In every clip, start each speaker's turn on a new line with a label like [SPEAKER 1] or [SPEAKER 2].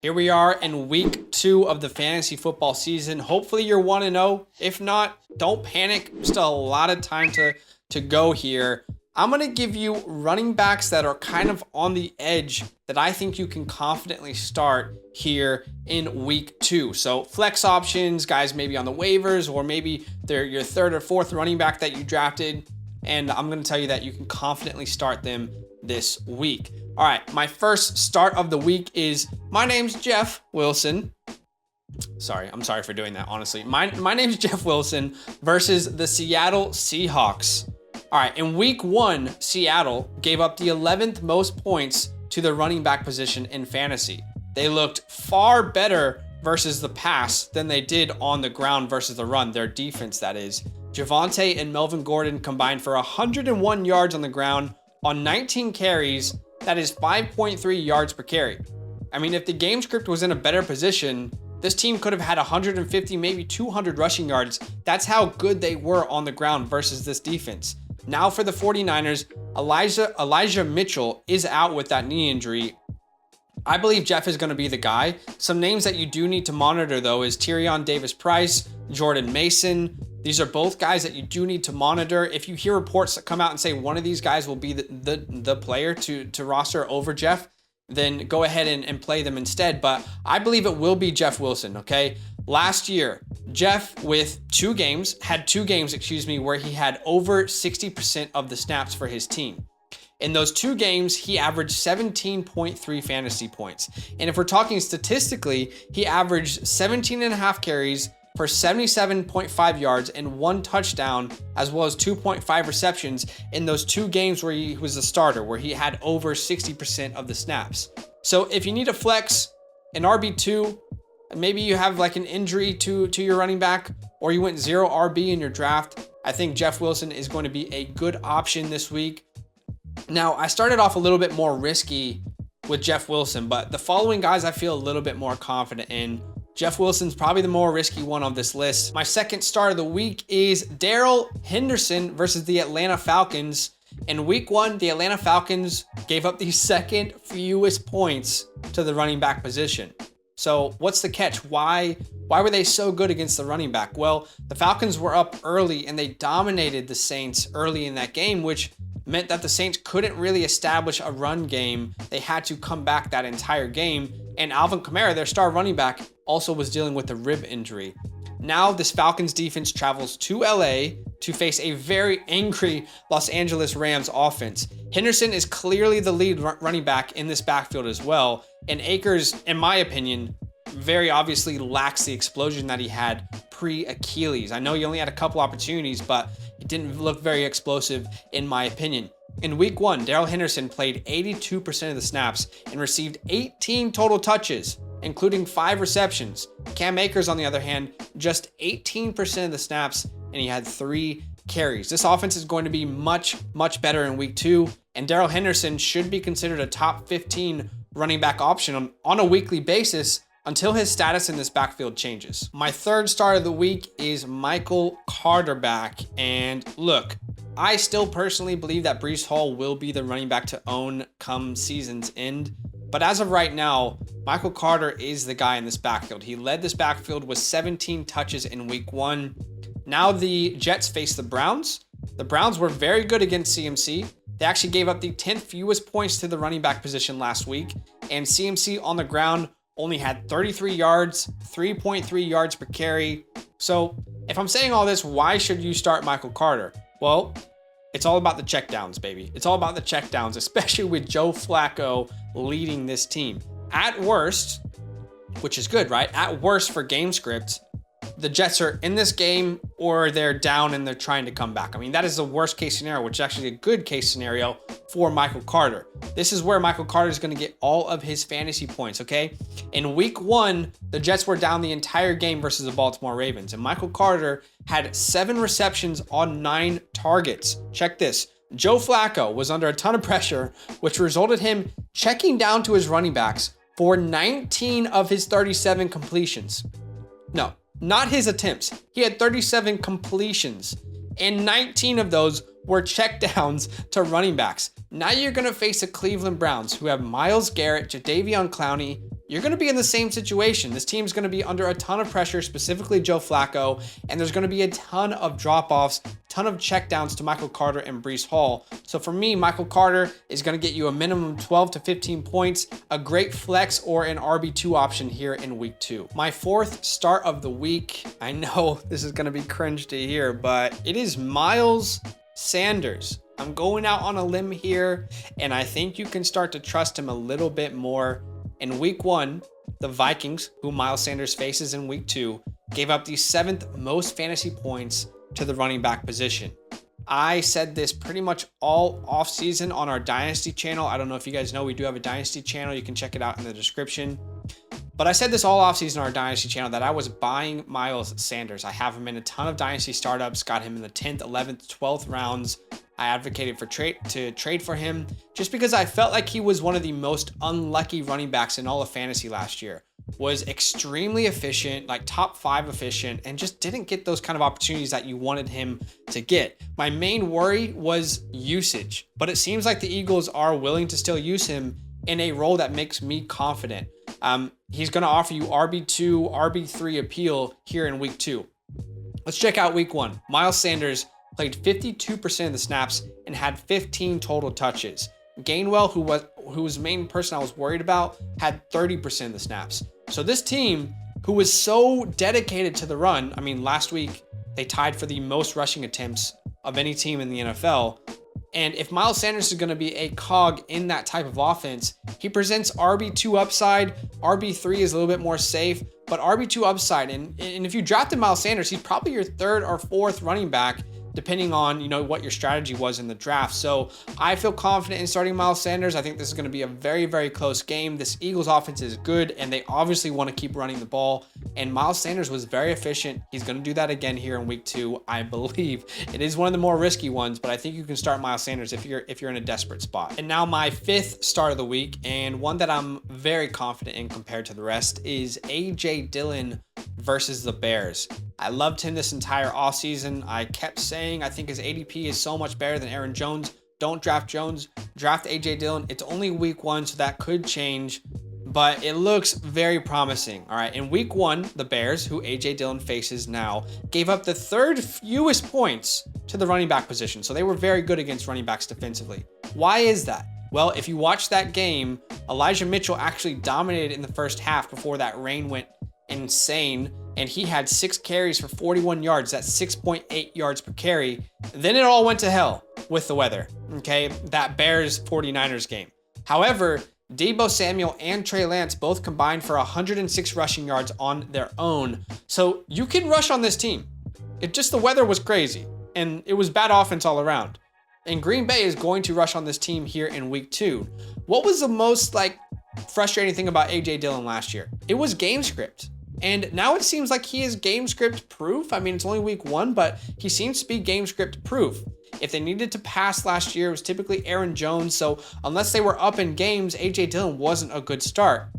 [SPEAKER 1] Here we are in week 2 of the fantasy football season. Hopefully you're 1-0. If not, don't panic. Still a lot of time to go here. I'm going to give you running backs that are kind of on the edge that I think you can confidently start here in week 2. So flex options, guys maybe on the waivers, or maybe they're your third or fourth running back that you drafted. And I'm going to tell you that you can confidently start them this week. All right, my first start of the week is, my name's Jeff Wilson. I'm sorry for doing that, honestly. My name's Jeff Wilson versus the Seattle Seahawks. All right, in week 1, Seattle gave up the 11th most points to the running back position in fantasy. They looked far better versus the pass than they did on the ground versus the run, their defense that is. Javonte and Melvin Gordon combined for 101 yards on the ground on 19 carries. That is 5.3 yards per carry. I mean, if the game script was in a better position, this team could have had 150, maybe 200 rushing yards. That's how good they were on the ground versus this defense. Now for the 49ers, Elijah Mitchell is out with that knee injury. I believe Jeff is going to be the guy. Some names that you do need to monitor, though, is Tyrion Davis-Price, Jordan Mason. These are both guys that you do need to monitor. If you hear reports that come out and say one of these guys will be the player to roster over Jeff, then go ahead and play them instead. But I believe it will be Jeff Wilson, okay? Last year, Jeff had two games, where he had over 60% of the snaps for his team. In those 2 games, he averaged 17.3 fantasy points. And if we're talking statistically, he averaged 17.5 carries for 77.5 yards and 1 touchdown, as well as 2.5 receptions in those 2 games where he was a starter, where he had over 60% of the snaps. So if you need a flex, an RB2, maybe you have like an injury to your running back, or you went 0 RB in your draft, I think Jeff Wilson is going to be a good option this week. Now, I started off a little bit more risky with Jeff Wilson, but the following guys I feel a little bit more confident in. Jeff Wilson's probably the more risky one on this list. My second start of the week is Darrell Henderson versus the Atlanta Falcons. In week 1, the Atlanta Falcons gave up the second fewest points to the running back position. So what's the catch? Why were they so good against the running back? Well, the Falcons were up early and they dominated the Saints early in that game, which meant that the Saints couldn't really establish a run game. They had to come back that entire game. And Alvin Kamara, their star running back, also was dealing with a rib injury. Now this Falcons defense travels to LA to face a very angry Los Angeles Rams offense. Henderson is clearly the lead running back in this backfield as well. And Akers, in my opinion, very obviously lacks the explosion that he had pre-Achilles. I know he only had a couple opportunities, but he didn't look very explosive in my opinion. In week 1, Darrell Henderson played 82% of the snaps and received 18 total touches, including 5 receptions. Cam Akers, on the other hand, just 18% of the snaps, and he had 3 carries. This offense is going to be much, much better in week 2, and Darrell Henderson should be considered a top 15 running back option on a weekly basis until his status in this backfield changes. My third start of the week is Michael Carter back. And look, I still personally believe that Breece Hall will be the running back to own come season's end. But as of right now, Michael Carter is the guy in this backfield. He led this backfield with 17 touches in week 1. Now the Jets face the Browns. The Browns were very good against CMC. They actually gave up the 10th fewest points to the running back position last week. And CMC on the ground only had 33 yards, 3.3 yards per carry. So if I'm saying all this, why should you start Michael Carter? Well, it's all about the checkdowns, baby. It's all about the checkdowns, especially with Joe Flacco leading this team. At worst, which is good, right? At worst for game script, the Jets are in this game or they're down and they're trying to come back. I mean, that is the worst case scenario, which is actually a good case scenario for Michael Carter. This is where Michael Carter is going to get all of his fantasy points, okay? In week 1, the Jets were down the entire game versus the Baltimore Ravens, and Michael Carter had 7 receptions on 9 targets. Check this. Joe Flacco was under a ton of pressure, which resulted him checking down to his running backs for 19 of his 37 completions. No, not his attempts. He had 37 completions, and 19 of those were checkdowns to running backs. Now you're going to face the Cleveland Browns, who have Myles Garrett, Jadeveon Clowney, you're going to be in the same situation. This team's going to be under a ton of pressure, specifically Joe Flacco, and there's going to be a ton of drop-offs, ton of checkdowns to Michael Carter and Breece Hall. So for me, Michael Carter is going to get you a minimum 12 to 15 points, a great flex or an RB2 option here in week 2. My fourth start of the week, I know this is going to be cringe to hear, but it is Miles Sanders. I'm going out on a limb here, and I think you can start to trust him a little bit more. In week 1, the Vikings, who Miles Sanders faces in week 2, gave up the 7th most fantasy points to the running back position. I said this pretty much all offseason on our Dynasty channel. I don't know if you guys know, we do have a Dynasty channel. You can check it out in the description. But I said this all offseason on our Dynasty channel that I was buying Miles Sanders. I have him in a ton of Dynasty startups, got him in the 10th, 11th, 12th rounds. I advocated for trade for him just because I felt like he was one of the most unlucky running backs in all of fantasy last year. Was extremely efficient, like top 5 efficient, and just didn't get those kind of opportunities that you wanted him to get. My main worry was usage, but it seems like the Eagles are willing to still use him in a role that makes me confident. He's going to offer you RB2, RB3 appeal here in week 2. Let's check out week 1. Miles Sanders played 52% of the snaps and had 15 total touches. Gainwell, whose main person I was worried about, had 30% of the snaps. So this team, who was so dedicated to the run, I mean, last week they tied for the most rushing attempts of any team in the NFL. And if Miles Sanders is going to be a cog in that type of offense, he presents RB2 upside. RB3 is a little bit more safe, but RB2 upside. And if you drafted Miles Sanders, he's probably your 3rd or 4th running back, depending on, what your strategy was in the draft. So I feel confident in starting Miles Sanders. I think this is going to be a very, very close game. This Eagles offense is good, and they obviously want to keep running the ball. And Miles Sanders was very efficient. He's going to do that again here in week 2, I believe. It is one of the more risky ones, but I think you can start Miles Sanders if you're in a desperate spot. And now my 5th start of the week, and one that I'm very confident in compared to the rest, is AJ Dillon versus the Bears. I loved him this entire offseason. I kept saying I think his ADP is so much better than Aaron Jones. Don't draft Jones, draft AJ Dillon. It's only week 1, so that could change, but it looks very promising. All right, in week 1, the Bears, who AJ Dillon faces now, gave up the 3rd fewest points to the running back position. So they were very good against running backs defensively. Why is that? Well, if you watch that game, Elijah Mitchell actually dominated in the first half before that rain went insane, and he had 6 carries for 41 yards. That's 6.8 yards per carry. Then it all went to hell with the weather, okay? That Bears 49ers game. However, Deebo Samuel and Trey Lance both combined for 106 rushing yards on their own. So you can rush on this team. It just, the weather was crazy, and it was bad offense all around. And Green Bay is going to rush on this team here in week 2. What was the most frustrating thing about AJ Dillon last year? It was game script. And now it seems like he is game script proof. I mean, it's only week 1, but he seems to be game script proof. If they needed to pass last year, it was typically Aaron Jones. So unless they were up in games, AJ Dillon wasn't a good start.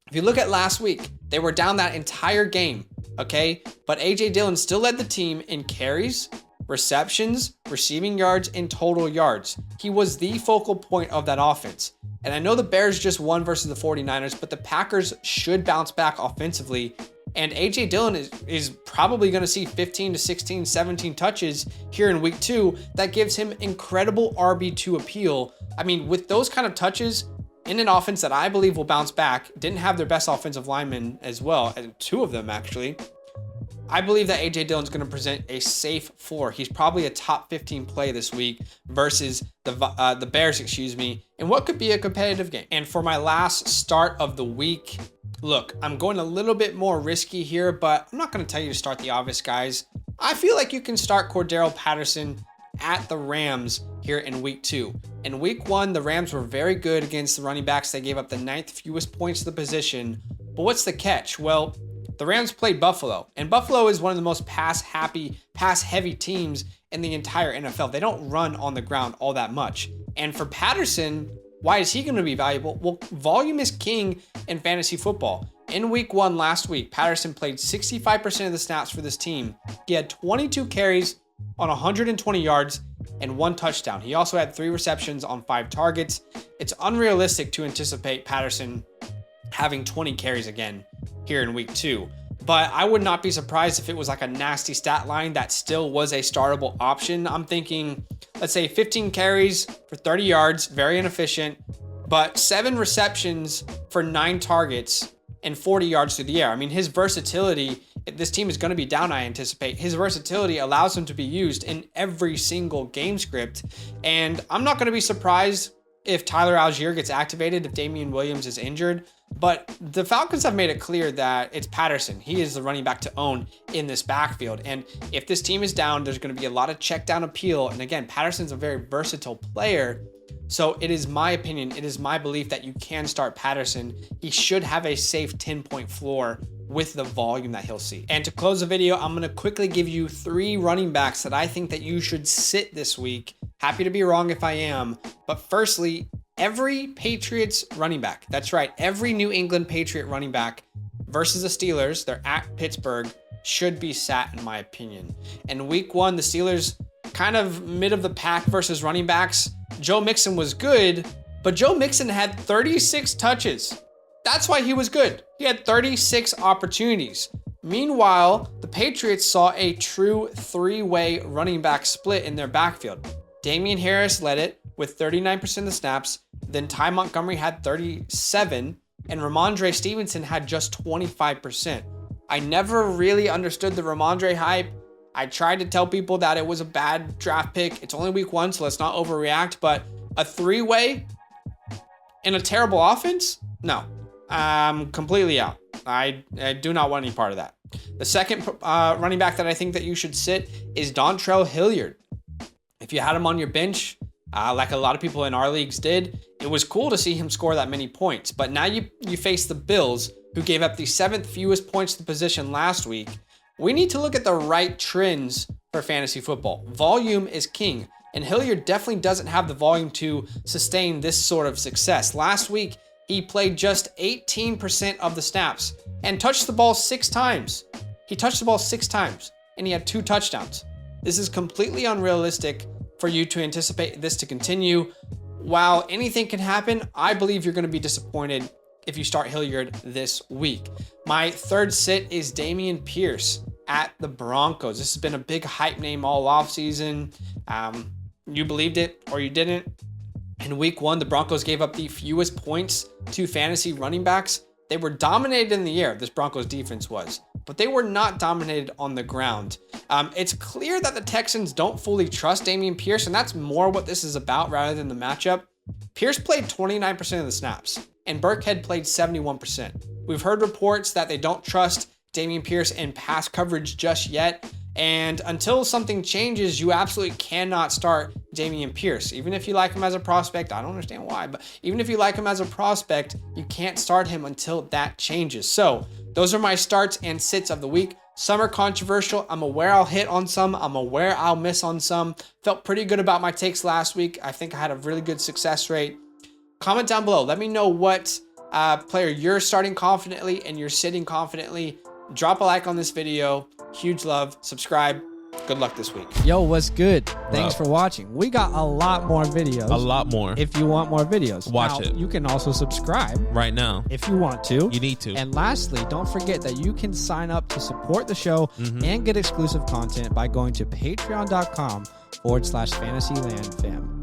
[SPEAKER 1] If you look at last week, they were down that entire game, okay? But AJ Dillon still led the team in carries, receptions, receiving yards, and total yards. He was the focal point of that offense. And I know the Bears just won versus the 49ers, but the Packers should bounce back offensively. And AJ Dillon is probably going to see 15 to 16, 17 touches here in week 2. That gives him incredible RB2 appeal. I mean, with those kind of touches in an offense that I believe will bounce back, didn't have their best offensive linemen as well, and 2 of them actually. I believe that AJ Dillon's going to present a safe floor. He's probably a top 15 play this week versus the Bears, in what could be a competitive game. And for my last start of the week, look, I'm going a little bit more risky here, but I'm not going to tell you to start the obvious guys. I feel like you can start Cordarrelle Patterson at the Rams here in week 2. In week 1, the Rams were very good against the running backs. They gave up the 9th fewest points to the position. But what's the catch? Well, the Rams played Buffalo, and Buffalo is one of the most pass-heavy teams in the entire NFL. They don't run on the ground all that much. And for Patterson, why is he going to be valuable? Well, volume is king in fantasy football. In week 1 last week, Patterson played 65% of the snaps for this team. He had 22 carries on 120 yards and 1 touchdown. He also had 3 receptions on 5 targets. It's unrealistic to anticipate Patterson having 20 carries again here in week 2. But I would not be surprised if it was like a nasty stat line that still was a startable option. I'm thinking, let's say 15 carries for 30 yards, very inefficient, but 7 receptions for 9 targets and 40 yards through the air. I mean, his versatility, this team is going to be down, I anticipate. His versatility allows him to be used in every single game script. And I'm not going to be surprised if Tyler Algier gets activated, if Damian Williams is injured. But the Falcons have made it clear that it's Patterson. He is the running back to own in this backfield. And if this team is down, there's going to be a lot of check down appeal. And again, Patterson's a very versatile player. So it is my opinion, it is my belief that you can start Patterson. He should have a safe 10-point floor with the volume that he'll see. And to close the video, I'm going to quickly give you 3 running backs that I think that you should sit this week. Happy to be wrong if I am. But firstly, every Patriots running back, that's right, every New England Patriot running back versus the Steelers, they're at Pittsburgh, should be sat in my opinion. And week 1, the Steelers kind of mid of the pack versus running backs. Joe Mixon was good, but Joe Mixon had 36 touches. That's why he was good. He had 36 opportunities. Meanwhile, the Patriots saw a true 3-way running back split in their backfield. Damian Harris led it with 39% of the snaps. Then Ty Montgomery had 37, and Ramondre Stevenson had just 25%. I never really understood the Ramondre hype. I tried to tell people that it was a bad draft pick. It's only week 1, so let's not overreact. But a 3-way in a terrible offense? No, I'm completely out. I do not want any part of that. The second running back that I think that you should sit is Dontrell Hilliard. If you had him on your bench, like a lot of people in our leagues did, it was cool to see him score that many points. But now you face the Bills, who gave up the 7th fewest points to the position last week. We need to look at the right trends for fantasy football. Volume is king, and Hilliard definitely doesn't have the volume to sustain this sort of success. Last week, he played just 18% of the snaps and touched the ball 6 times. He touched the ball 6 times, and he had 2 touchdowns. This is completely unrealistic for you to anticipate this to continue. While anything can happen, I believe you're going to be disappointed if you start Hilliard this week. My third sit is Dameon Pierce at the Broncos. This has been a big hype name all offseason. You believed it or you didn't. In week 1, the Broncos gave up the fewest points to fantasy running backs. They were dominated in the air, this Broncos defense was, but they were not dominated on the ground. It's clear that the Texans don't fully trust Dameon Pierce, and that's more what this is about rather than the matchup. Pierce played 29% of the snaps, and Burkhead played 71%. We've heard reports that they don't trust Dameon Pierce in pass coverage just yet, and until something changes, you absolutely cannot start Dameon Pierce. Even if you like him as a prospect, I don't understand why, but even if you like him as a prospect, you can't start him until that changes. So those are my starts and sits of the week. Some are controversial. I'm aware I'll hit on some. I'm aware I'll miss on some. Felt pretty good about my takes last week. I think I had a really good success rate. Comment down below. Let me know what player you're starting confidently and you're sitting confidently. Drop a like on this video. Huge love. Subscribe. Good luck this week.
[SPEAKER 2] Yo, what's good? Thanks for watching. We got a lot more videos.
[SPEAKER 3] A lot more.
[SPEAKER 2] If you want more videos.
[SPEAKER 3] Watch
[SPEAKER 2] now,
[SPEAKER 3] it.
[SPEAKER 2] You can also subscribe.
[SPEAKER 3] Right now.
[SPEAKER 2] If you want to.
[SPEAKER 3] You need to.
[SPEAKER 2] And lastly, don't forget that you can sign up to support the show and get exclusive content by going to patreon.com/FantasyLand fam.